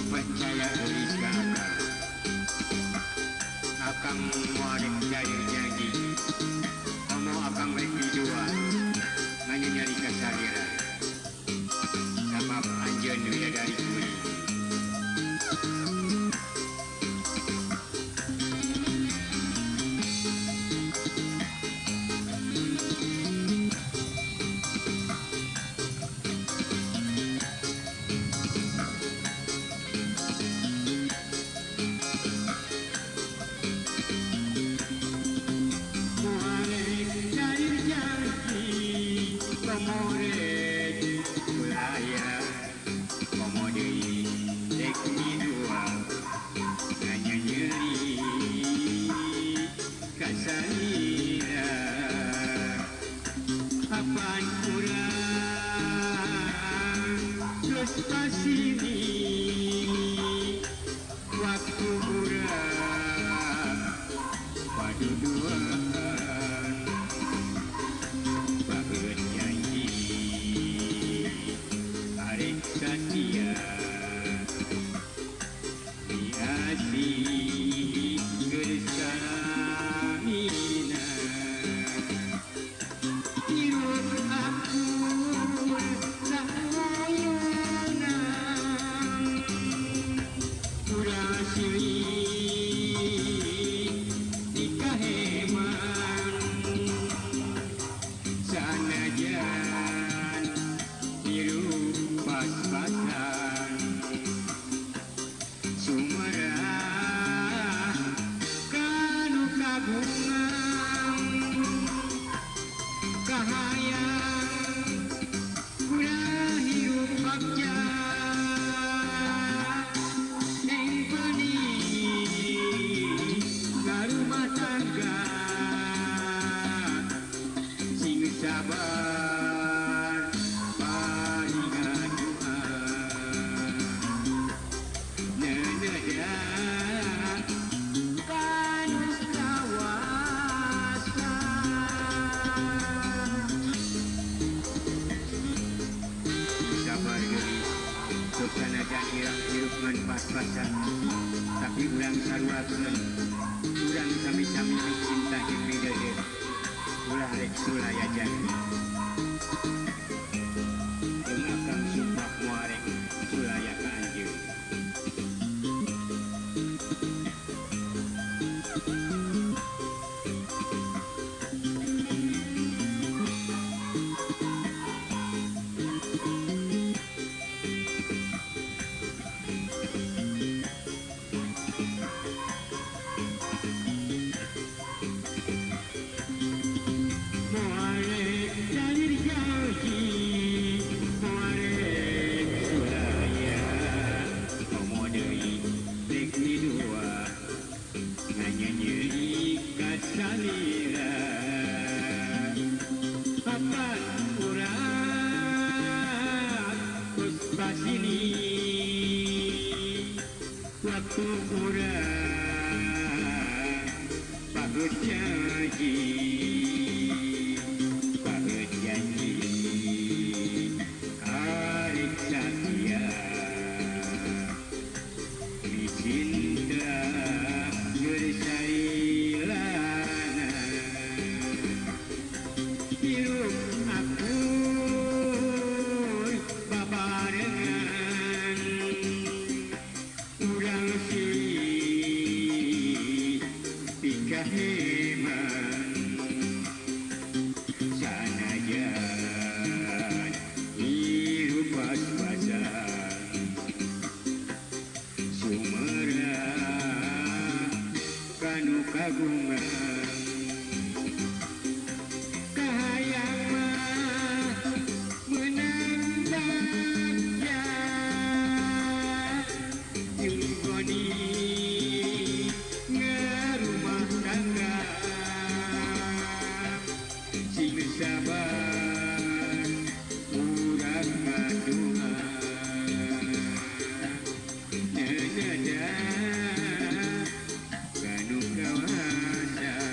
Percaya diri sekarang akan muarek dari janji kamu akan berdua menyanyari kesaliran sebab anjen dia dari kuli Komore Kulaya Komode Dekni dua Nanya nyeri Kasalira Apaan kurang Terus pasini Waktu kurang Paduduan Setia diasi gersamina hirup aku layanang kurasili dikaheman sanajan hirup pas-pasan sumerah kanu kagungan kahayang kurang hirup bagja yang pening garumah tangga sing sabar paringan sanajan irang hirup ngan pas-pasan tapi urang saruakeun urang sami-sami cinta jeung bidadari ulah rek sulaya janji jeung akang sumpah muarek sulaya ka anjeun salira papan urang puspa sini waktu urang pagut janji arek satia di cinta gersailana hirup aku babarengan urang silih pikaheman sanajan hirup pas-pasan sumerah kanu kagungan kahayang mah menang bagja jeung goni ngarumah tangga sing sabar urang ngadoa nenada kanu kawasan